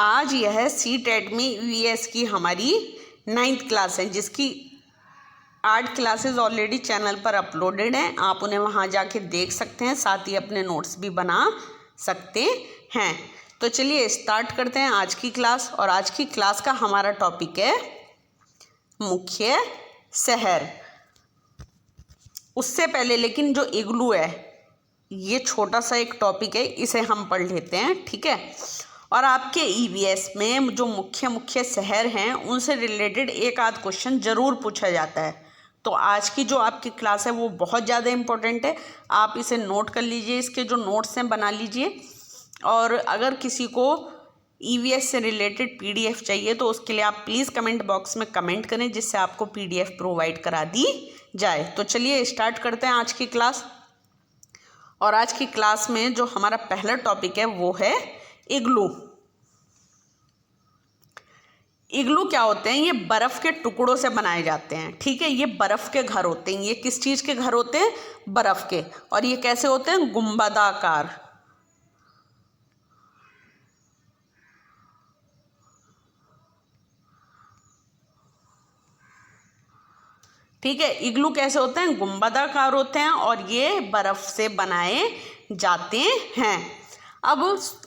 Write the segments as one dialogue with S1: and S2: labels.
S1: आज यह CTET में EVS की हमारी 9th क्लास है, जिसकी 8 क्लासेस ऑलरेडी चैनल पर अपलोडेड हैं। आप उन्हें वहां जाके देख सकते हैं, साथ ही अपने नोट्स भी बना सकते हैं। तो चलिए स्टार्ट करते हैं आज की क्लास। और आज की क्लास का हमारा टॉपिक है मुख्य शहर। उससे पहले लेकिन जो इग्लू है, ये छोटा सा एक टॉपिक है, इसे हम पढ़ लेते हैं, ठीक है। और आपके EVS में जो मुख्य शहर हैं उनसे रिलेटेड एक आध क्वेश्चन ज़रूर पूछा जाता है। तो आज की जो आपकी क्लास है वो बहुत ज़्यादा इम्पोर्टेंट है। आप इसे नोट कर लीजिए, इसके जो नोट्स हैं बना लीजिए। और अगर किसी को EVS से रिलेटेड PDF चाहिए तो उसके लिए आप प्लीज़ कमेंट बॉक्स में कमेंट करें, जिससे आपको PDF प्रोवाइड करा दी जाए। तो चलिए स्टार्ट करते हैं आज की क्लास। और आज की क्लास में जो हमारा पहला टॉपिक है वो है इग्लू। इग्लू क्या होते हैं? ये बर्फ़ के टुकड़ों से बनाए जाते हैं, ठीक है। ये बर्फ़ के घर होते हैं। ये किस चीज़ के घर होते हैं? बर्फ़ के। और ये कैसे होते हैं? गुंबदाकार। ठीक है, इग्लू कैसे होते हैं? गुंबदाकार होते हैं और ये बर्फ़ से बनाए जाते हैं। अब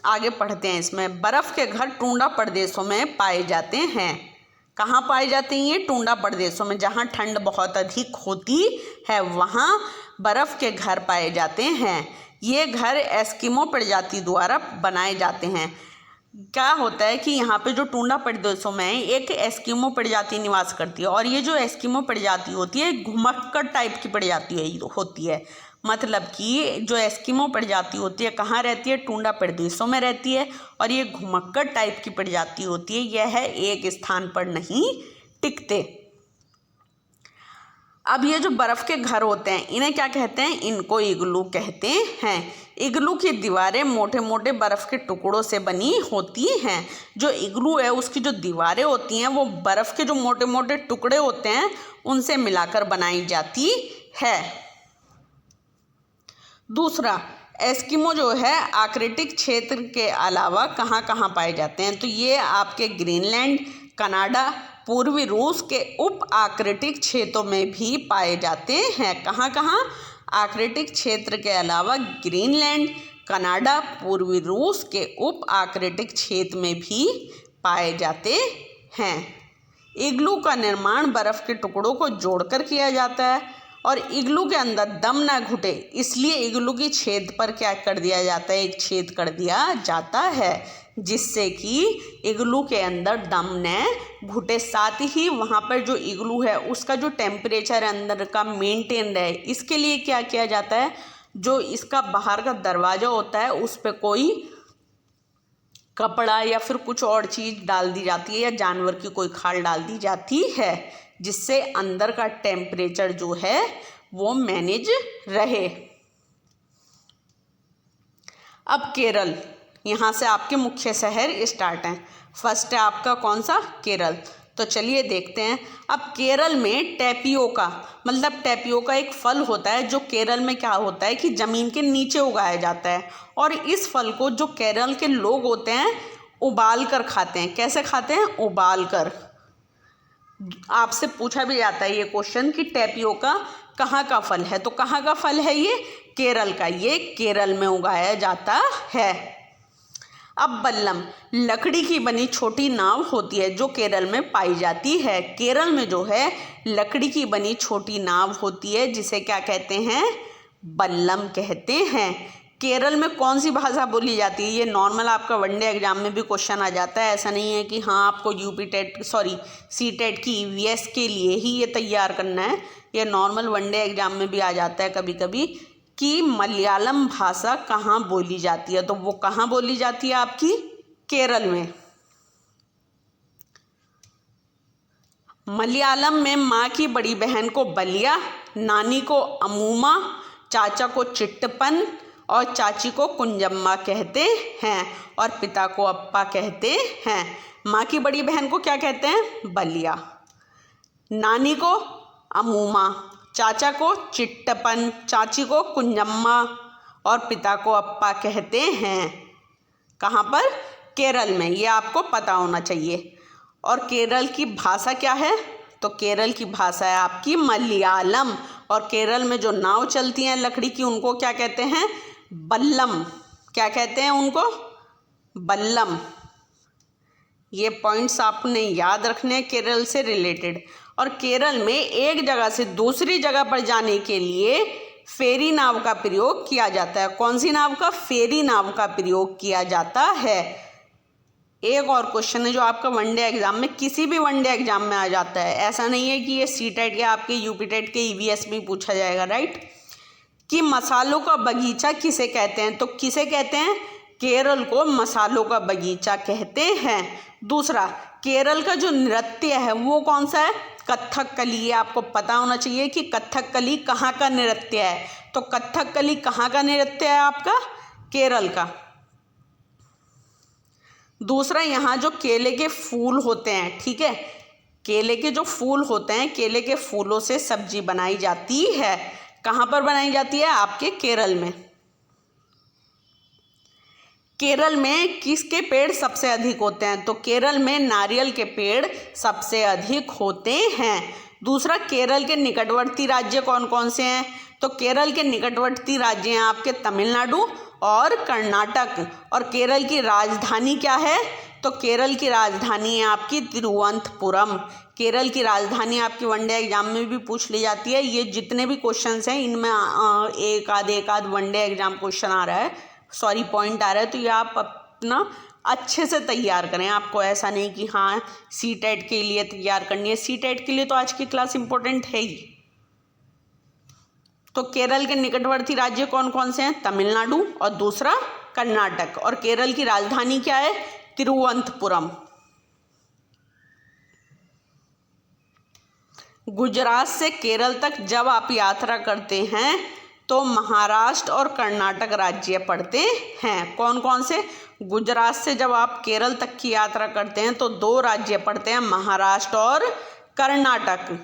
S1: आगे पढ़ते हैं। इसमें बर्फ़ के घर टूंडा प्रदेशों में पाए जाते हैं। कहाँ पाए जाते हैं? ये टूंडा प्रदेशों में, जहाँ ठंड बहुत अधिक होती है वहाँ बर्फ़ के घर पाए जाते हैं। ये घर एस्किमो प्रजाति द्वारा बनाए जाते हैं। क्या होता है कि यहाँ पे जो टूंडा प्रदेशों में एक एस्किमो प्रजाति निवास करती है। और ये जो एस्किमो प्रजाति होती है घुमक्कड़ टाइप की प्रजाति होती है। मतलब कि जो एस्किमो प्रजाति होती है कहाँ रहती है? टूंडा प्रदेशों में रहती है। और ये घुमक्कड़ टाइप की प्रजाति होती है। यह एक स्थान पर नहीं टिकते। अब ये जो बर्फ़ के घर होते हैं इन्हें क्या कहते हैं? इनको इग्लू कहते हैं। इग्लू की दीवारें मोटे मोटे बर्फ़ के टुकड़ों से बनी होती हैं। जो इग्लू है उसकी जो दीवारें होती हैं वो बर्फ़ के जो मोटे मोटे टुकड़े होते हैं उनसे मिलाकर बनाई जाती है। दूसरा, एस्किमो जो है आर्कटिक क्षेत्र के अलावा कहाँ कहाँ पाए जाते हैं? तो ये आपके ग्रीनलैंड, कनाडा, पूर्वी रूस के उप आर्कटिक क्षेत्रों में भी पाए जाते हैं। कहाँ कहाँ? आर्कटिक क्षेत्र के अलावा ग्रीनलैंड, कनाडा, पूर्वी रूस के उप आर्कटिक क्षेत्र में भी पाए जाते हैं। इग्लू का निर्माण बर्फ़ के टुकड़ों को जोड़कर किया जाता है। और इग्लू के अंदर दम ना घुटे इसलिए इग्लू की छेद पर क्या कर दिया जाता है? एक छेद कर दिया जाता है, जिससे कि इग्लू के अंदर दम न घुटे। साथ ही वहाँ पर जो इग्लू है उसका जो टेम्परेचर अंदर का मेंटेन रहे, इसके लिए क्या किया जाता है? जो इसका बाहर का दरवाज़ा होता है उस पर कोई कपड़ा या फिर कुछ और चीज़ डाल दी जाती है, या जानवर की कोई खाल डाल दी जाती है, जिससे अंदर का टेम्परेचर जो है वो मैनेज रहे। अब केरल, यहाँ से आपके मुख्य शहर स्टार्ट हैं। फर्स्ट है आपका कौन सा? केरल। तो चलिए देखते हैं। अब केरल में टैपियोका, मतलब टैपियोका एक फल होता है जो केरल में क्या होता है कि ज़मीन के नीचे उगाया जाता है। और इस फल को जो केरल के लोग होते हैं उबाल कर खाते हैं। कैसे खाते हैं? उबाल कर। आपसे पूछा भी जाता है ये क्वेश्चन कि टैपियोका कहाँ का फल है? तो कहाँ का फल है ये? केरल का। ये केरल में उगाया जाता है। अब बल्लम, लकड़ी की बनी छोटी नाव होती है जो केरल में पाई जाती है। केरल में जो है लकड़ी की बनी छोटी नाव होती है जिसे क्या कहते हैं? बल्लम कहते हैं। केरल में कौन सी भाषा बोली जाती है? ये नॉर्मल आपका वनडे एग्जाम में भी क्वेश्चन आ जाता है। ऐसा नहीं है कि हाँ आपको CTET की EVS के लिए ही ये तैयार करना है। ये नॉर्मल वनडे एग्जाम में भी आ जाता है कभी कभी कि मलयालम भाषा कहाँ बोली जाती है। तो वो कहाँ बोली जाती है? आपकी केरल में। मलयालम में माँ की बड़ी बहन को बलिया, नानी को अमूमा, चाचा को चिट्टपन और चाची को कुंजम्मा कहते हैं। और पिता को अप्पा कहते हैं। माँ की बड़ी बहन को क्या कहते हैं? बलिया। नानी को अमूमा, चाचा को चिट्टपन, चाची को कुंजम्मा और पिता को अप्पा कहते हैं। कहाँ पर? केरल में, ये आपको पता होना चाहिए। और केरल की भाषा क्या है? तो केरल की भाषा है आपकी मलयालम। और केरल में जो नाव चलती हैं लकड़ी की, उनको क्या कहते हैं? बल्लम। क्या कहते हैं उनको? बल्लम। ये पॉइंट्स आपने याद रखने हैं केरल से रिलेटेड। और केरल में एक जगह से दूसरी जगह पर जाने के लिए फेरी नाव का प्रयोग किया जाता है। कौन सी नाव का? फेरी नाव का प्रयोग किया जाता है। एक और क्वेश्चन है जो आपका वनडे एग्जाम में, किसी भी वनडे एग्जाम में आ जाता है, ऐसा नहीं है कि ये सीटेट या आपके यूपीटेट के ईवीएस में पूछा जाएगा, राइट? कि मसालों का बगीचा किसे कहते हैं? तो किसे कहते हैं? केरल को मसालों का बगीचा कहते हैं। दूसरा, केरल का जो नृत्य है वो कौन सा है? कथकली। ये आपको पता होना चाहिए कि कथकली कहाँ का नृत्य है। तो कथकली कहाँ का नृत्य है आपका? केरल का। दूसरा, यहाँ जो केले के फूल होते हैं, ठीक है, केले के जो फूल होते हैं, केले के फूलों से सब्जी बनाई जाती है। कहाँ पर बनाई जाती है? आपके केरल में। केरल में किसके पेड़ सबसे अधिक होते हैं? तो केरल में नारियल के पेड़ सबसे अधिक होते हैं। दूसरा, केरल के निकटवर्ती राज्य कौन कौन से हैं? तो केरल के निकटवर्ती राज्य हैं आपके तमिलनाडु और कर्नाटक। और केरल की राजधानी क्या है? तो केरल की राजधानी है आपकी तिरुवनंतपुरम। केरल की राजधानी आपकी वनडे एग्जाम में भी पूछ ली जाती है। ये जितने भी क्वेश्चंस हैं इनमें एक आध वनडे एग्जाम क्वेश्चन आ रहा है, सॉरी पॉइंट आ रहा है। तो ये आप अपना अच्छे से तैयार करें। आपको ऐसा नहीं कि हाँ सीटेट के लिए तैयार करनी है, सीटेट के लिए तो आज की क्लास इंपॉर्टेंट है ही। तो केरल के निकटवर्ती राज्य कौन कौन से हैं? तमिलनाडु और दूसरा कर्नाटक। और केरल की राजधानी क्या है? तिरुवनंतपुरम। गुजरात से केरल तक जब आप यात्रा करते हैं तो महाराष्ट्र और कर्नाटक राज्य पड़ते हैं। कौन कौन से? गुजरात से जब आप केरल तक की यात्रा करते हैं तो दो राज्य पड़ते हैं, महाराष्ट्र और कर्नाटक।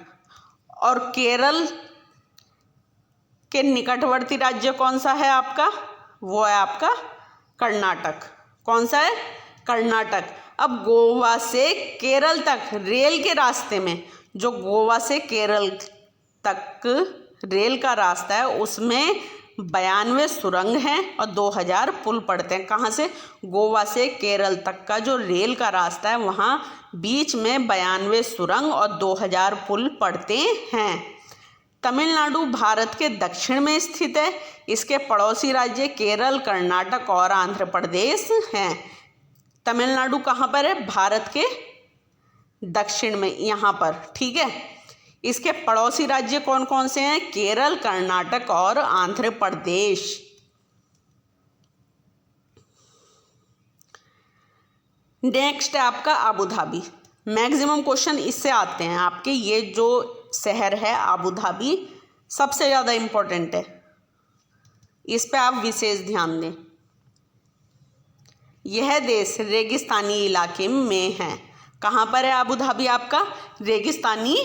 S1: और केरल के निकटवर्ती राज्य कौन सा है आपका? वो है आपका कर्नाटक। कौन सा है? कर्नाटक। अब गोवा से केरल तक रेल के रास्ते में, जो गोवा से केरल तक रेल का रास्ता है उसमें 92 सुरंग हैं और 2000 पुल पड़ते हैं। कहाँ से? गोवा से केरल तक का जो रेल का रास्ता है वहाँ बीच में 92 सुरंग और 2000 पुल पड़ते हैं। तमिलनाडु भारत के दक्षिण में स्थित है। इसके पड़ोसी राज्य केरल, कर्नाटक और आंध्र प्रदेश हैं। तमिलनाडु कहाँ पर है? भारत के दक्षिण में, यहाँ पर, ठीक है। इसके पड़ोसी राज्य कौन कौन से हैं? केरल, कर्नाटक और आंध्र प्रदेश। नेक्स्ट है आपका अबू धाबी। मैक्सिमम क्वेश्चन इससे आते हैं आपके। ये जो शहर है अबू धाबी सबसे ज़्यादा इम्पोर्टेंट है, इस पे आप विशेष ध्यान दें। यह देश रेगिस्तानी इलाके में है। कहाँ पर है अबू धाबी आपका? रेगिस्तानी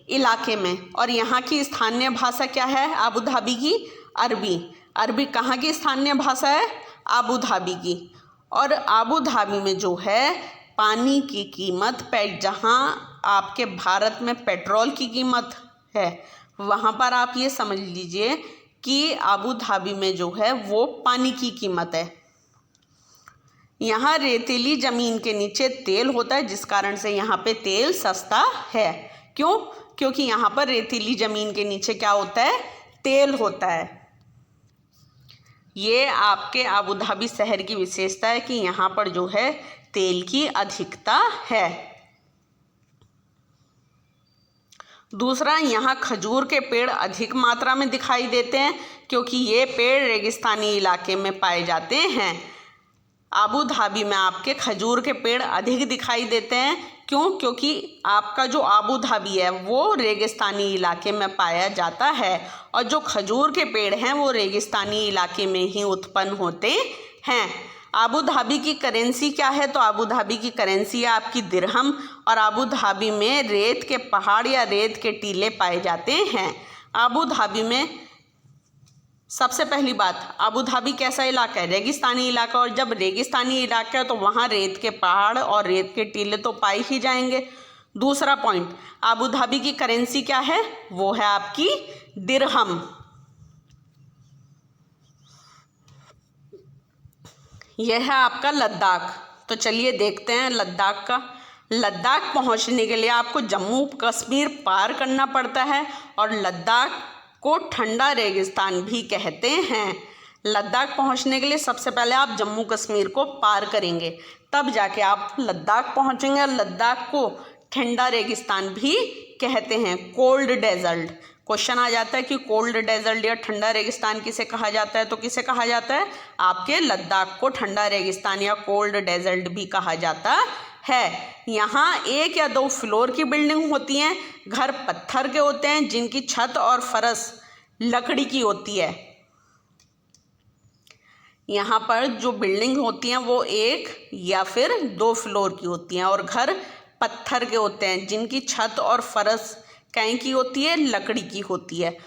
S1: इलाके में। और यहाँ की स्थानीय भाषा क्या है अबू धाबी की? अरबी। अरबी कहाँ की स्थानीय भाषा है? अबू धाबी की। और अबू धाबी में जो है पानी की कीमत, जहाँ आपके भारत में पेट्रोल की कीमत है वहाँ पर आप ये समझ लीजिए कि अबू धाबी में जो है वो पानी की कीमत है। यहाँ रेतीली ज़मीन के नीचे तेल होता है, जिस कारण से यहाँ पे तेल सस्ता है। क्यों? क्योंकि यहाँ पर रेतीली ज़मीन के नीचे क्या होता है? तेल होता है। ये आपके अबू धाबी शहर की विशेषता है कि यहाँ पर जो है तेल की अधिकता है। दूसरा, यहाँ खजूर के पेड़ अधिक मात्रा में दिखाई देते हैं क्योंकि ये पेड़ रेगिस्तानी इलाके में पाए जाते हैं। अबू धाबी में आपके खजूर के पेड़ अधिक दिखाई देते हैं। क्यों? क्योंकि आपका जो अबू धाबी है वो रेगिस्तानी इलाके में पाया जाता है और जो खजूर के पेड़ हैं वो रेगिस्तानी इलाके में ही उत्पन्न होते हैं। अबू धाबी की करेंसी क्या है? तो अबू धाबी की करेंसी है आपकी दिरहम। और अबू धाबी में रेत के पहाड़ या रेत के टीले पाए जाते हैं। अबू धाबी में सबसे पहली बात, अबू धाबी कैसा इलाका है? रेगिस्तानी इलाका। और जब रेगिस्तानी इलाका है तो वहाँ रेत के पहाड़ और रेत के टीले तो पाए ही जाएंगे। दूसरा पॉइंट, अबू धाबी की करेंसी क्या है? वो है आपकी दिरहम। यह है आपका लद्दाख। तो चलिए देखते हैं लद्दाख का। लद्दाख पहुंचने के लिए आपको जम्मू कश्मीर पार करना पड़ता है और लद्दाख को ठंडा रेगिस्तान भी कहते हैं। लद्दाख पहुंचने के लिए सबसे पहले आप जम्मू कश्मीर को पार करेंगे, तब जाके आप लद्दाख पहुंचेंगे। और लद्दाख को ठंडा रेगिस्तान भी कहते हैं, कोल्ड डेजर्ट। क्वेश्चन आ जाता है कि कोल्ड डेजर्ट या ठंडा रेगिस्तान किसे कहा जाता है? तो किसे कहा जाता है? आपके लद्दाख को ठंडा रेगिस्तान या कोल्ड डेजर्ट भी कहा जाता है। यहाँ 1 या 2 फ्लोर की बिल्डिंग होती हैं। घर पत्थर के होते हैं जिनकी छत और फर्श लकड़ी की होती है। यहाँ पर जो बिल्डिंग होती हैं वो 1 या फिर 2 फ्लोर की होती हैं और घर पत्थर के होते हैं जिनकी छत और फर्श कैं की होती है? लकड़ी की होती है।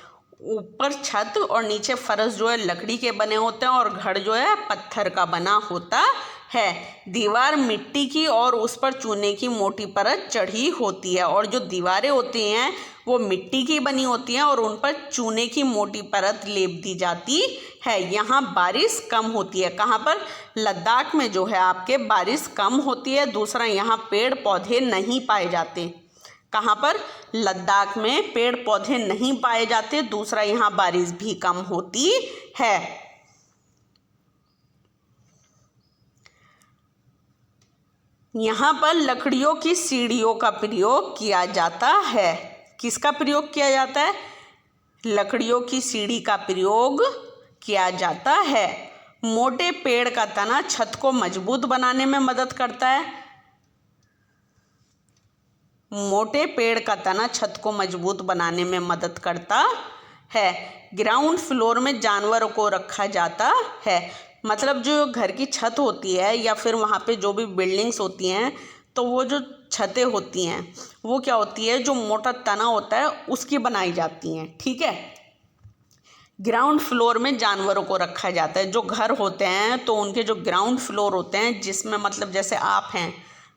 S1: ऊपर छत और नीचे फर्श जो है लकड़ी के बने होते हैं और घर जो है पत्थर का बना होता है। दीवार मिट्टी की और उस पर चूने की मोटी परत चढ़ी होती है। और जो दीवारें होती हैं वो मिट्टी की बनी होती हैं और उन पर चूने की मोटी परत लेप दी जाती है। यहाँ बारिश कम होती है। कहाँ पर? लद्दाख में जो है आपके बारिश कम होती है। दूसरा, यहाँ पेड़ पौधे नहीं पाए जाते। कहाँ पर? लद्दाख में पेड़ पौधे नहीं पाए जाते। दूसरा, यहाँ बारिश भी कम होती है। यहाँ पर लकड़ियों की सीढ़ियों का प्रयोग किया जाता है। किसका प्रयोग किया जाता है? लकड़ियों की सीढ़ी का प्रयोग किया जाता है। मोटे पेड़ का तना छत को मजबूत बनाने में मदद करता है। मोटे पेड़ का तना छत को मजबूत बनाने में मदद करता है। ग्राउंड फ्लोर में जानवरों को रखा जाता है। मतलब जो घर की छत होती है या फिर वहाँ पे जो भी बिल्डिंग्स होती हैं, तो वो जो छतें होती हैं वो क्या होती है? जो मोटा तना होता है उसकी बनाई जाती हैं। ठीक है। ग्राउंड फ्लोर में जानवरों को रखा जाता है। जो घर होते हैं तो उनके जो ग्राउंड फ्लोर होते हैं, जिसमें मतलब जैसे आप हैं,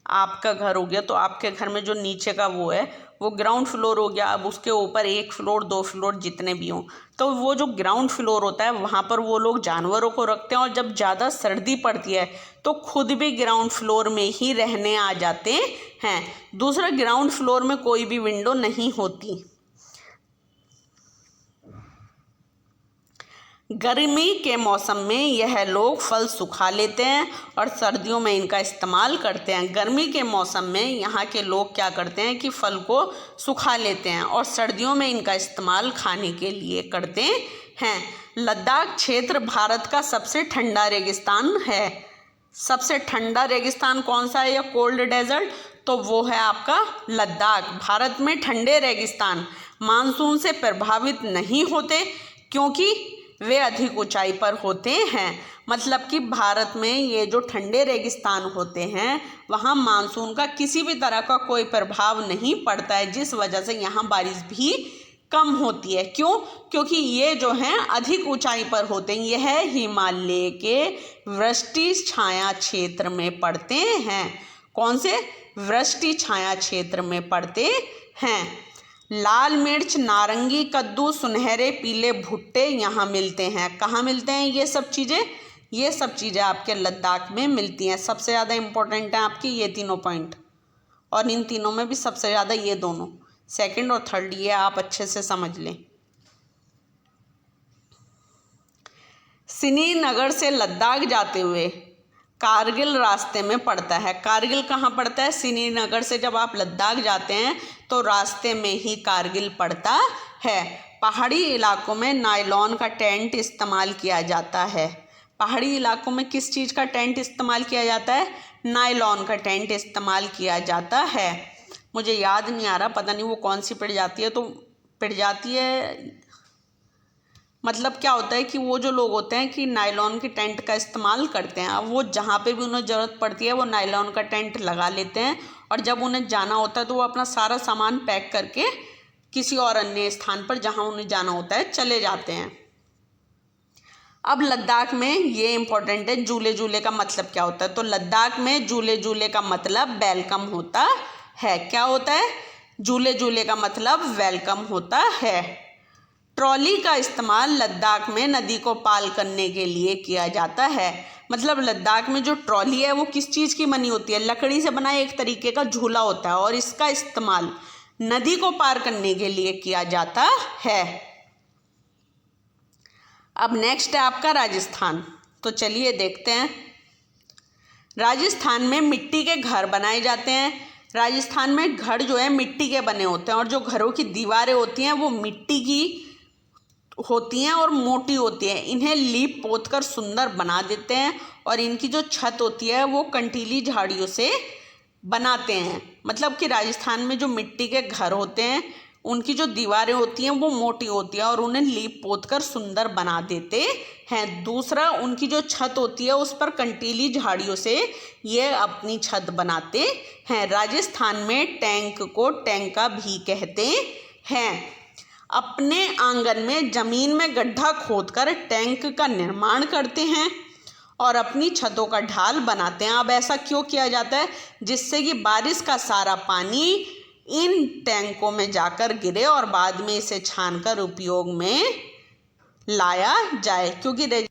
S1: आपका घर हो गया, तो आपके घर में जो नीचे का वो है वो ग्राउंड फ्लोर हो गया। अब उसके ऊपर 1 फ्लोर 2 फ्लोर जितने भी हों, तो वो जो ग्राउंड फ्लोर होता है वहाँ पर वो लोग जानवरों को रखते हैं। और जब ज़्यादा सर्दी पड़ती है तो खुद भी ग्राउंड फ्लोर में ही रहने आ जाते हैं। दूसरा, ग्राउंड फ्लोर में कोई भी विंडो नहीं होती। गर्मी के मौसम में यह लोग फल सुखा लेते हैं और सर्दियों में इनका इस्तेमाल करते हैं। गर्मी के मौसम में यहाँ के लोग क्या करते हैं कि फल को सुखा लेते हैं और सर्दियों में इनका इस्तेमाल खाने के लिए करते हैं। लद्दाख क्षेत्र भारत का सबसे ठंडा रेगिस्तान है। सबसे ठंडा रेगिस्तान कौन सा है या कोल्ड डेजर्ट? तो वो है आपका लद्दाख। भारत में ठंडे रेगिस्तान मानसून से प्रभावित नहीं होते क्योंकि वे अधिक ऊंचाई पर होते हैं। मतलब कि भारत में ये जो ठंडे रेगिस्तान होते हैं वहाँ मानसून का किसी भी तरह का कोई प्रभाव नहीं पड़ता है, जिस वजह से यहाँ बारिश भी कम होती है। क्यों? क्योंकि ये जो हैं अधिक ऊंचाई पर होते हैं। यह हिमालय के वृष्टि छाया क्षेत्र में पड़ते हैं। कौन से? वृष्टि छाया क्षेत्र में पड़ते हैं। लाल मिर्च, नारंगी, कद्दू, सुनहरे पीले भुट्टे यहाँ मिलते हैं। कहाँ मिलते हैं ये सब चीज़ें? ये सब चीज़ें आपके लद्दाख में मिलती हैं। सबसे ज़्यादा इम्पोर्टेंट है आपकी ये तीनों पॉइंट, और इन तीनों में भी सबसे ज़्यादा ये दोनों, सेकंड और थर्ड, ये आप अच्छे से समझ लें। श्रीनगर से लद्दाख जाते हुए कारगिल रास्ते में पड़ता है। कारगिल कहाँ पड़ता है? श्रीनगर से जब आप लद्दाख जाते हैं तो रास्ते में ही कारगिल पड़ता है। पहाड़ी इलाकों में नायलॉन का टेंट इस्तेमाल किया जाता है। पहाड़ी इलाकों में किस चीज़ का टेंट इस्तेमाल किया जाता है? नायलॉन का टेंट इस्तेमाल किया जाता है। मुझे याद नहीं आ रहा, पता नहीं वो कौन सी पड़ जाती है, तो पड़ जाती है, मतलब क्या होता है कि वो जो लोग होते हैं कि नायलॉन के टेंट का इस्तेमाल करते हैं। अब वो जहाँ पे भी उन्हें ज़रूरत पड़ती है वो नायलॉन का टेंट लगा लेते हैं, और जब उन्हें जाना होता है तो वो अपना सारा सामान पैक करके किसी और अन्य स्थान पर जहाँ उन्हें जाना होता है चले जाते हैं। अब लद्दाख में ये इम्पोर्टेंट है, झूले झूले का मतलब क्या होता है। तो लद्दाख में झूले झूले का मतलब वेलकम होता है। क्या होता है? झूले झूले का मतलब वेलकम होता है। ट्रॉली का इस्तेमाल लद्दाख में नदी को पार करने के लिए किया जाता है। मतलब लद्दाख में जो ट्रॉली है वो किस चीज़ की बनी होती है? लकड़ी से बना एक तरीके का झूला होता है और इसका इस्तेमाल नदी को पार करने के लिए किया जाता है। अब नेक्स्ट है आपका राजस्थान। तो चलिए देखते हैं। राजस्थान में मिट्टी के घर बनाए जाते हैं। राजस्थान में घर जो है मिट्टी के बने होते हैं और जो घरों की दीवारें होती हैं वो मिट्टी की होती हैं और मोटी होती है। इन्हें लीप पोत कर सुंदर बना देते हैं और इनकी जो छत होती है वो कंटीली झाड़ियों से बनाते हैं। मतलब कि राजस्थान में जो मिट्टी के घर होते हैं उनकी जो दीवारें होती हैं वो मोटी होती है और उन्हें लीप पोत कर सुंदर बना देते हैं। दूसरा, उनकी जो छत होती है उस पर कंटीली झाड़ियों से ये अपनी छत बनाते हैं। राजस्थान में टैंक को टैंका भी कहते हैं। अपने आंगन में ज़मीन में गड्ढा खोदकर टैंक का निर्माण करते हैं और अपनी छतों का ढाल बनाते हैं। अब ऐसा क्यों किया जाता है? जिससे कि बारिश का सारा पानी इन टैंकों में जाकर गिरे और बाद में इसे छानकर उपयोग में लाया जाए। क्योंकि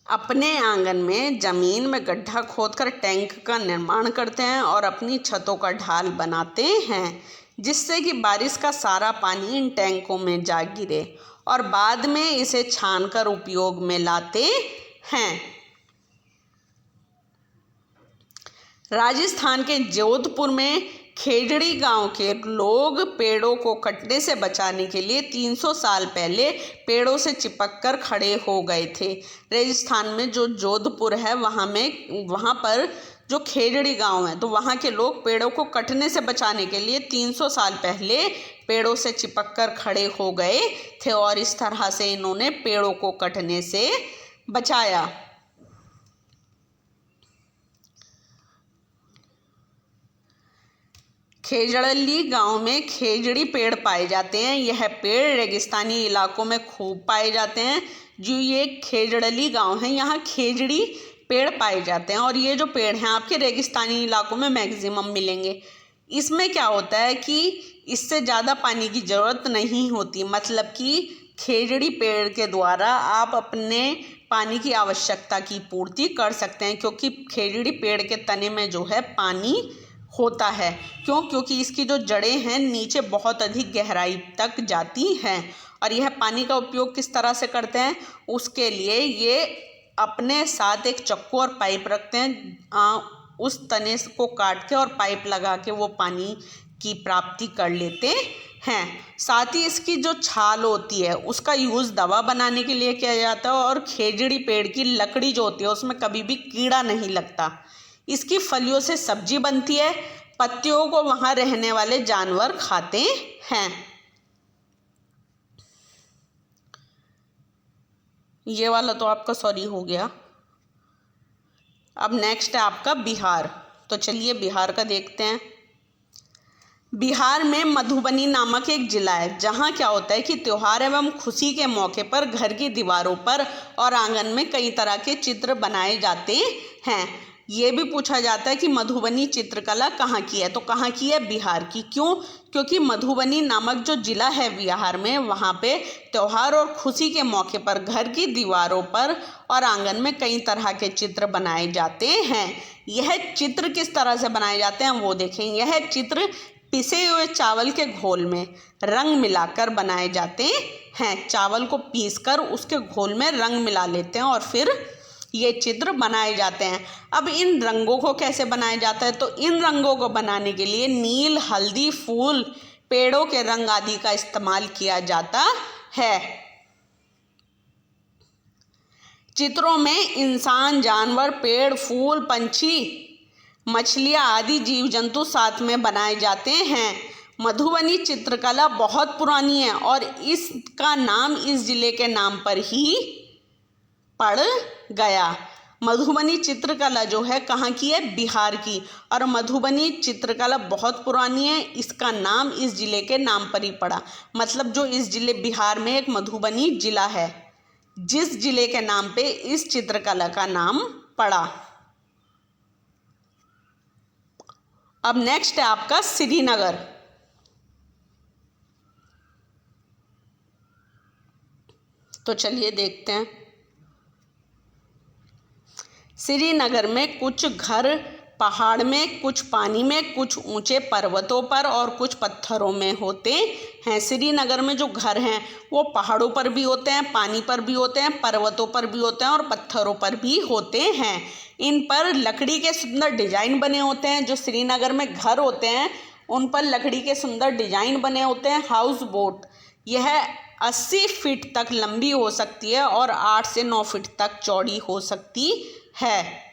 S1: अपने आंगन में ज़मीन में गड्ढा खोदकर टैंक का निर्माण करते हैं और अपनी छतों का ढाल बनाते हैं जिससे कि बारिश का सारा पानी इन टैंकों में जा गिरे और बाद में इसे छानकर उपयोग में लाते हैं। राजस्थान के जोधपुर में खेजड़ी गांव के लोग पेड़ों को कटने से बचाने के लिए 300 साल पहले पेड़ों से चिपक कर खड़े हो गए थे। राजस्थान में जो जोधपुर है वहाँ पर जो खेजड़ी गांव है तो वहाँ के लोग पेड़ों को कटने से बचाने के लिए 300 साल पहले पेड़ों से चिपक कर खड़े हो गए थे और इस तरह से इन्होंने पेड़ों को कटने से बचाया। खेजड़ली गांव में खेजड़ी पेड़ पाए जाते हैं। यह पेड़ रेगिस्तानी इलाकों में खूब पाए जाते हैं। जो ये खेजड़ली गांव है यहाँ खेजड़ी पेड़ पाए जाते हैं और ये जो पेड़ हैं आपके रेगिस्तानी इलाकों में मैक्सिमम मिलेंगे। इसमें क्या होता है कि इससे ज़्यादा पानी की ज़रूरत नहीं होती। मतलब कि खेजड़ी पेड़ के द्वारा आप अपने पानी की आवश्यकता की पूर्ति कर सकते हैं क्योंकि खेजड़ी पेड़ के तने में जो है पानी होता है। क्यों? क्योंकि इसकी जो जड़ें हैं नीचे बहुत अधिक गहराई तक जाती हैं और यह पानी का उपयोग किस तरह से करते हैं उसके लिए ये अपने साथ एक चक्कू और पाइप रखते हैं। उस तने को काट के और पाइप लगा के वो पानी की प्राप्ति कर लेते हैं। साथ ही इसकी जो छाल होती है उसका यूज़ दवा बनाने के लिए किया जाता है और खेजड़ी पेड़ की लकड़ी जो होती है उसमें कभी भी कीड़ा नहीं लगता। इसकी फलियों से सब्जी बनती है। पत्तियों को वहाँ रहने वाले जानवर खाते हैं। ये वाला तो आपका सॉरी हो गया। अब नेक्स्ट है आपका बिहार। तो चलिए बिहार का देखते हैं। बिहार में मधुबनी नामक एक ज़िला है जहाँ क्या होता है कि त्योहार एवं खुशी के मौके पर घर की दीवारों पर और आंगन में कई तरह के चित्र बनाए जाते हैं। ये भी पूछा जाता है कि मधुबनी चित्रकला कहाँ की है? तो कहाँ की है? बिहार की। क्यों? क्योंकि मधुबनी नामक जो ज़िला है बिहार में वहाँ पे त्यौहार और खुशी के मौके पर घर की दीवारों पर और आंगन में कई तरह के चित्र बनाए जाते हैं। यह चित्र किस तरह से बनाए जाते हैं वो देखें। यह चित्र पिसे हुए चावल के घोल में रंग मिलाकर बनाए जाते हैं। चावल को पीसकर उसके घोल में रंग मिला लेते हैं और फिर ये चित्र बनाए जाते हैं। अब इन रंगों को कैसे बनाया जाता है? तो इन रंगों को बनाने के लिए नील, हल्दी, फूल, पेड़ों के रंग आदि का इस्तेमाल किया जाता है। चित्रों में इंसान, जानवर, पेड़, फूल, पंछी, मछलियाँ आदि जीव जंतु साथ में बनाए जाते हैं। मधुबनी चित्रकला बहुत पुरानी है और इसका नाम इस जिले के नाम पर ही पड़ गया। मधुबनी चित्रकला जो है कहाँ की है? बिहार की। और मधुबनी चित्रकला बहुत पुरानी है, इसका नाम इस ज़िले के नाम पर ही पड़ा। मतलब जो इस ज़िले बिहार में एक मधुबनी ज़िला है जिस जिले के नाम पे इस चित्रकला का नाम पड़ा। अब नेक्स्ट है आपका श्रीनगर। तो चलिए देखते हैं। श्रीनगर में कुछ घर पहाड़ में, कुछ पानी में, कुछ ऊंचे पर्वतों पर और कुछ पत्थरों में होते हैं। श्रीनगर में जो घर हैं वो पहाड़ों पर भी होते हैं, पानी पर भी होते हैं, पर्वतों पर भी होते हैं और पत्थरों पर भी होते हैं। इन पर लकड़ी के सुंदर डिजाइन बने होते हैं। जो श्रीनगर में घर होते हैं उन पर लकड़ी के सुंदर डिजाइन बने होते हैं। हाउस बोट यह 80 फीट तक लंबी हो सकती है और 8 से 9 फीट तक चौड़ी हो सकती है।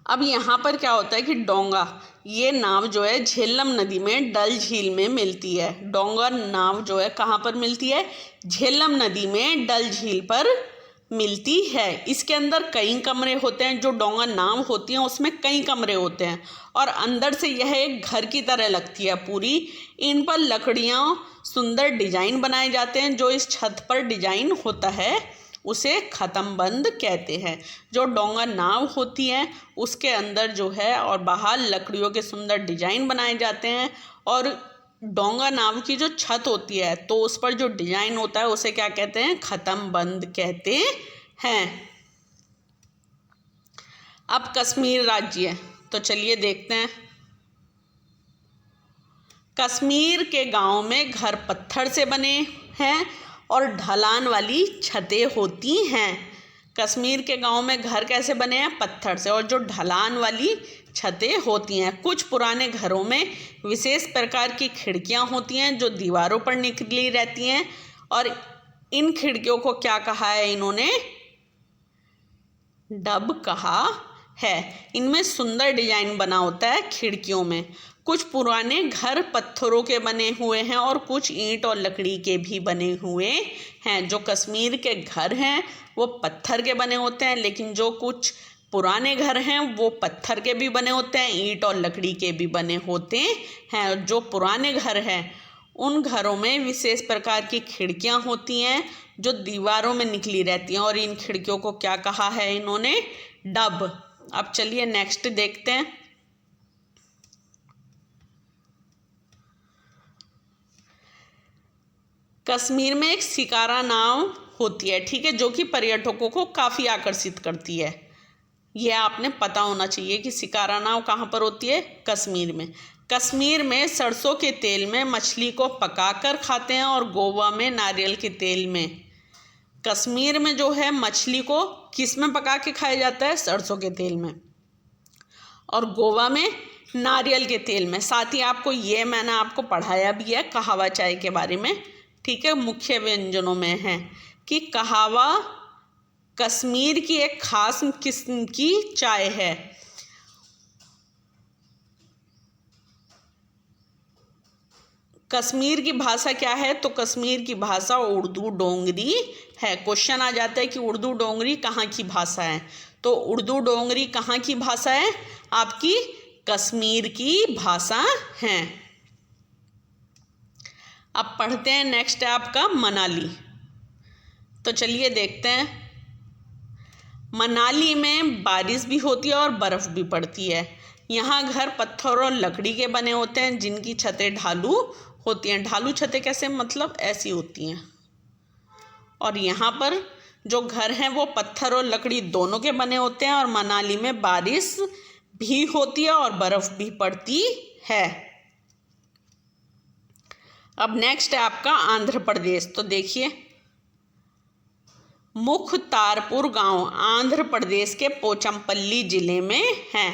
S1: अब यहाँ पर क्या होता है कि डोंगा, ये नाव जो है झेलम नदी में डल झील में मिलती है। डोंगा नाव जो है कहाँ पर मिलती है? झेलम नदी में डल झील पर मिलती है। इसके अंदर कई कमरे होते हैं। जो डोंगा नाव होती है उसमें कई कमरे होते हैं और अंदर से यह एक घर की तरह लगती है पूरी। इन पर लकड़ियाँ सुंदर डिजाइन बनाए जाते हैं। जो इस छत पर डिजाइन होता है उसे ख़त्म बंद कहते हैं। जो डोंगा नाव होती है उसके अंदर जो है और बाहर लकड़ियों के सुंदर डिजाइन बनाए जाते हैं और डोंगा नाव की जो छत होती है तो उस पर जो डिजाइन होता है उसे क्या कहते हैं? ख़त्म बंद कहते हैं। अब कश्मीर राज्य, तो चलिए देखते हैं। कश्मीर के गांव में घर पत्थर से बने हैं और ढलान वाली छतें होती हैं। कश्मीर के गांव में घर कैसे बने हैं? पत्थर से, और जो ढलान वाली छतें होती हैं। कुछ पुराने घरों में विशेष प्रकार की खिड़कियां होती हैं जो दीवारों पर निकली रहती हैं और इन खिड़कियों को क्या कहा है इन्होंने? डब कहा है। इनमें सुंदर डिजाइन बना होता है खिड़कियों में। कुछ पुराने घर पत्थरों के बने हुए हैं और कुछ ईंट और लकड़ी के भी बने हुए हैं। जो कश्मीर के घर हैं वो पत्थर के बने होते हैं, लेकिन जो कुछ पुराने घर हैं वो पत्थर के भी बने होते हैं, ईंट और लकड़ी के भी बने होते हैं। जो पुराने घर हैं उन घरों में विशेष प्रकार की खिड़कियां होती हैं जो दीवारों में निकली रहती हैं और इन खिड़कियों को क्या कहा है इन्होंने? डब। अब चलिए नेक्स्ट देखते हैं। कश्मीर में एक शिकारा नाव होती है, ठीक है, जो कि पर्यटकों को काफ़ी आकर्षित करती है। यह आपने पता होना चाहिए कि शिकारा नाव कहाँ पर होती है? कश्मीर में। कश्मीर में सरसों के तेल में मछली को पकाकर खाते हैं और गोवा में नारियल के तेल में। कश्मीर में जो है मछली को किस में पका के खाया जाता है? सरसों के तेल में। और गोवा में नारियल के तेल में। साथ ही आपको ये मैंने आपको पढ़ाया भी है कहावा चाय के बारे में, ठीक है, मुख्य व्यंजनों में है कि कहावा कश्मीर की एक खास किस्म की चाय है। कश्मीर की भाषा क्या है? तो कश्मीर की भाषा उर्दू डोंगरी है। क्वेश्चन आ जाता है कि उर्दू डोंगरी कहाँ की भाषा है? तो उर्दू डोंगरी कहाँ की भाषा है? आपकी कश्मीर की भाषा है। अब पढ़ते हैं नेक्स्ट है आपका मनाली। तो चलिए देखते हैं। मनाली में बारिश भी होती है और बर्फ़ भी पड़ती है। यहाँ घर पत्थर और लकड़ी के बने होते हैं जिनकी छतें ढालू होती हैं। ढालू छतें कैसे? मतलब ऐसी होती हैं। और यहाँ पर जो घर हैं वो पत्थर और लकड़ी दोनों के बने होते हैं और मनाली में बारिश भी होती है और बर्फ़ भी पड़ती है। अब नेक्स्ट है आपका आंध्र प्रदेश। तो देखिए, मुख्तारपुर गांव आंध्र प्रदेश के पोचमपल्ली ज़िले में है।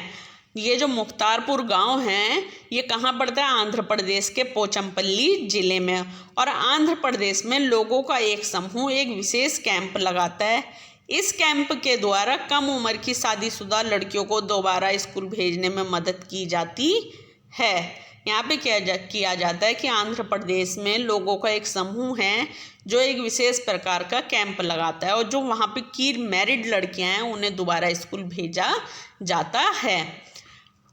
S1: ये जो मुख्तारपुर गांव है ये कहाँ पड़ता है? आंध्र प्रदेश के पोचमपल्ली ज़िले में। और आंध्र प्रदेश में लोगों का एक समूह एक विशेष कैंप लगाता है। इस कैंप के द्वारा कम उम्र की शादीशुदा लड़कियों को दोबारा स्कूल भेजने में मदद की जाती है। यहाँ पे किया जाता है कि आंध्र प्रदेश में लोगों का एक समूह है जो एक विशेष प्रकार का कैंप लगाता है और जो वहाँ पे की मैरिड लड़कियाँ हैं उन्हें दोबारा स्कूल भेजा जाता है।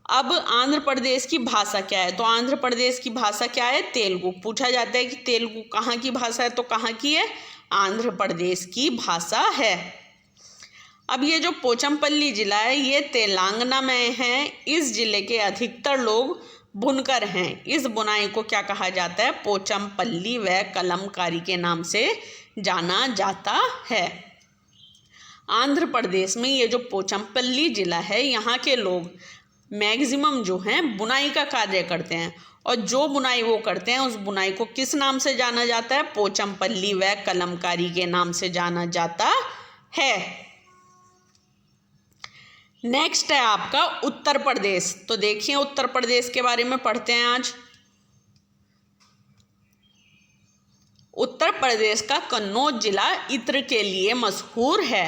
S1: अब आंध्र प्रदेश की भाषा क्या है? तो आंध्र प्रदेश की भाषा क्या है? तेलुगु। पूछा जाता है कि तेलुगु कहाँ की भाषा है? तो कहाँ की है? आंध्र प्रदेश की भाषा है। अब ये जो पोचमपल्ली जिला है ये तेलंगाना में है। इस जिले के अधिकतर लोग बुनकर हैं। इस बुनाई को क्या कहा जाता है? पोचमपल्ली व कलमकारी के नाम से जाना जाता है। आंध्र प्रदेश में ये जो पोचमपल्ली जिला है यहाँ के लोग मैक्सिमम जो हैं बुनाई का कार्य करते हैं, और जो बुनाई वो करते हैं उस बुनाई को किस नाम से जाना जाता है? पोचमपल्ली व कलमकारी के नाम से जाना जाता है। नेक्स्ट है आपका उत्तर प्रदेश। तो देखिए उत्तर प्रदेश के बारे में पढ़ते हैं आज। उत्तर प्रदेश का कन्नौज जिला इत्र के लिए मशहूर है।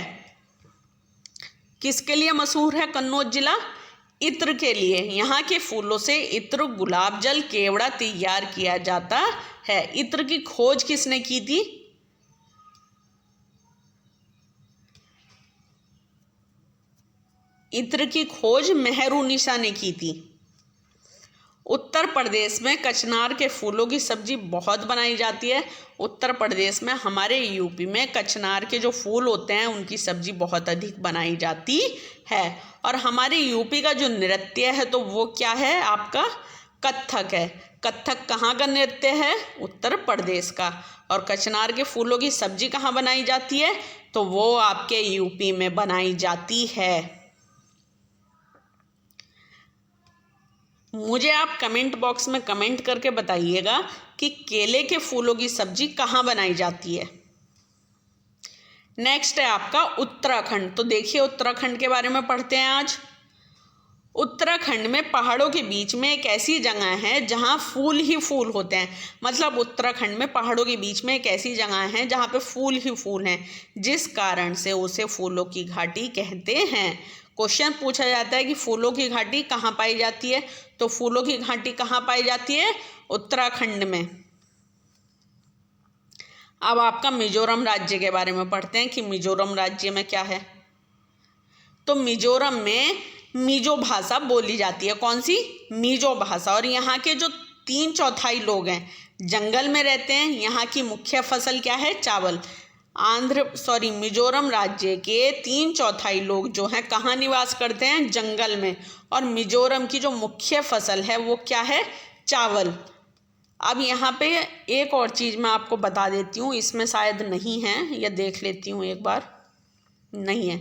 S1: किसके लिए मशहूर है कन्नौज जिला? इत्र के लिए। यहाँ के फूलों से इत्र, गुलाब जल, केवड़ा तैयार किया जाता है। इत्र की खोज किसने की थी? इत्र की खोज मेहरुनिसा ने की थी। उत्तर प्रदेश में कचनार के फूलों की सब्जी बहुत बनाई जाती है। उत्तर प्रदेश में, हमारे यूपी में कचनार के जो फूल होते हैं उनकी सब्जी बहुत अधिक बनाई जाती है। और हमारे यूपी का जो नृत्य है तो वो क्या है आपका? कथक है। कथक कहाँ का नृत्य है? उत्तर प्रदेश का। और कचनार के फूलों की सब्जी कहाँ बनाई जाती है? तो वो आपके यूपी में बनाई जाती है। मुझे आप कमेंट बॉक्स में कमेंट करके बताइएगा कि केले के फूलों की सब्जी कहाँ बनाई जाती है। नेक्स्ट है आपका उत्तराखंड। तो देखिए उत्तराखंड के बारे में पढ़ते हैं आज। उत्तराखंड में पहाड़ों के बीच में एक ऐसी जगह है जहाँ फूल ही फूल होते हैं। मतलब उत्तराखंड में पहाड़ों के बीच में एक ऐसी जगह है जहाँ पे फूल ही फूल हैं, जिस कारण से उसे फूलों की घाटी कहते हैं। क्वेश्चन पूछा जाता है कि फूलों की घाटी कहाँ पाई जाती है? तो फूलों की घाटी कहाँ पाई जाती है? उत्तराखंड में। अब आपका मिजोरम राज्य के बारे में पढ़ते हैं कि मिजोरम राज्य में क्या है। तो मिजोरम में मिजो भाषा बोली जाती है। कौन सी? मिजो भाषा। और यहाँ के जो 3/4 लोग हैं जंगल में रहते हैं। यहाँ की मुख्य फसल क्या है? चावल। मिजोरम राज्य के 3/4 लोग जो हैं कहाँ निवास करते हैं? जंगल में। और मिजोरम की जो मुख्य फसल है वो क्या है? चावल। अब यहाँ पे एक और चीज़ मैं आपको बता देती हूँ, इसमें शायद नहीं है, या देख लेती हूँ एक बार, नहीं है,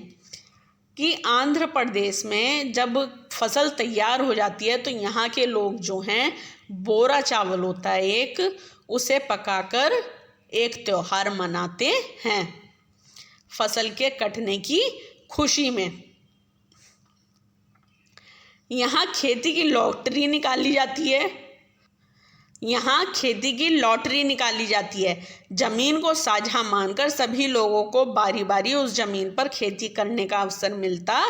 S1: कि आंध्र प्रदेश में जब फसल तैयार हो जाती है तो यहाँ के लोग जो हैं बोरा चावल होता है एक, उसे पकाकर एक त्योहार मनाते हैं फसल के कटने की खुशी में। यहाँ खेती की लॉटरी निकाली जाती है। यहाँ खेती की लॉटरी निकाली जाती है। जमीन को साझा मानकर सभी लोगों को बारी बारी उस जमीन पर खेती करने का अवसर मिलता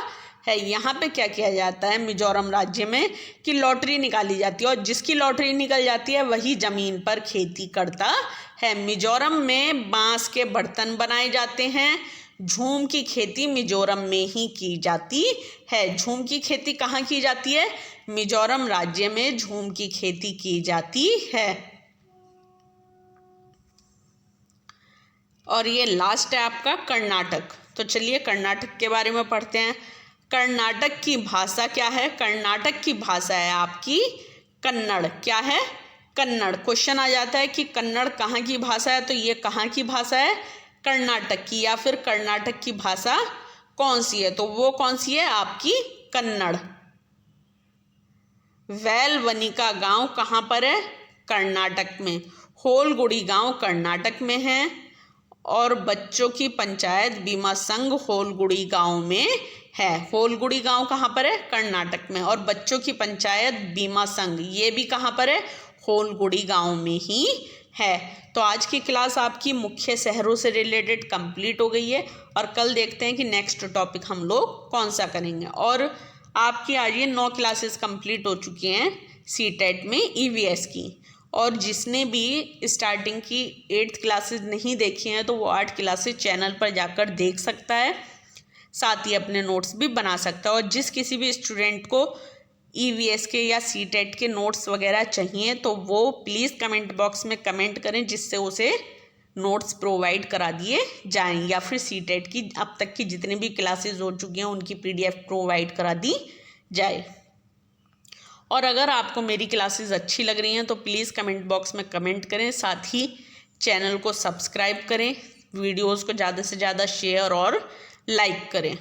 S1: है। यहाँ पे क्या किया जाता है मिजोरम राज्य में कि लॉटरी निकाली जाती है, और जिसकी लॉटरी निकल जाती है वही जमीन पर खेती करता है। मिजोरम में बांस के बर्तन बनाए जाते हैं। झूम की खेती मिजोरम में ही की जाती है। झूम की खेती कहाँ की जाती है? मिजोरम राज्य में झूम की खेती की जाती है। और ये लास्ट है आपका कर्नाटक। तो चलिए कर्नाटक के बारे में पढ़ते हैं। कर्नाटक की भाषा क्या है? कर्नाटक की भाषा है आपकी कन्नड़। क्या है? कन्नड़। क्वेश्चन आ जाता है कि कन्नड़ कहाँ की भाषा है? तो ये कहाँ की भाषा है? कर्नाटक की। या फिर कर्नाटक की भाषा कौन सी है? तो वो कौन सी है? आपकी कन्नड़। वैलवनिका गांव कहाँ पर है? कर्नाटक में। होलगुड़ी गांव कर्नाटक में है। और बच्चों की पंचायत बीमा संघ होलगुड़ी गांव में है। होलगुड़ी गांव कहाँ पर है? कर्नाटक में। और बच्चों की पंचायत बीमा संघ ये भी कहाँ पर है? होलगुड़ी गांव में ही है। तो आज की क्लास आपकी मुख्य शहरों से रिलेटेड कंप्लीट हो गई है, और कल देखते हैं कि नेक्स्ट टॉपिक हम लोग कौन सा करेंगे। और आपकी आज ये 9 क्लासेस कंप्लीट हो चुकी हैं सीटेट में ईवीएस की। और जिसने भी स्टार्टिंग की 8th क्लासेस नहीं देखी हैं तो वो 8 क्लासेस चैनल पर जाकर देख सकता है, साथ ही अपने नोट्स भी बना सकता है। और जिस किसी भी स्टूडेंट को EVS के या CTET के नोट्स वगैरह चाहिए तो वो प्लीज़ कमेंट बॉक्स में कमेंट करें, जिससे उसे नोट्स प्रोवाइड करा दिए जाएं, या फिर CTET की अब तक की जितनी भी क्लासेस हो चुकी हैं उनकी PDF प्रोवाइड करा दी जाए। और अगर आपको मेरी क्लासेस अच्छी लग रही हैं तो प्लीज़ कमेंट बॉक्स में कमेंट करें, साथ ही चैनल को सब्सक्राइब करें, वीडियोज़ को ज़्यादा से ज़्यादा शेयर और लाइक करें।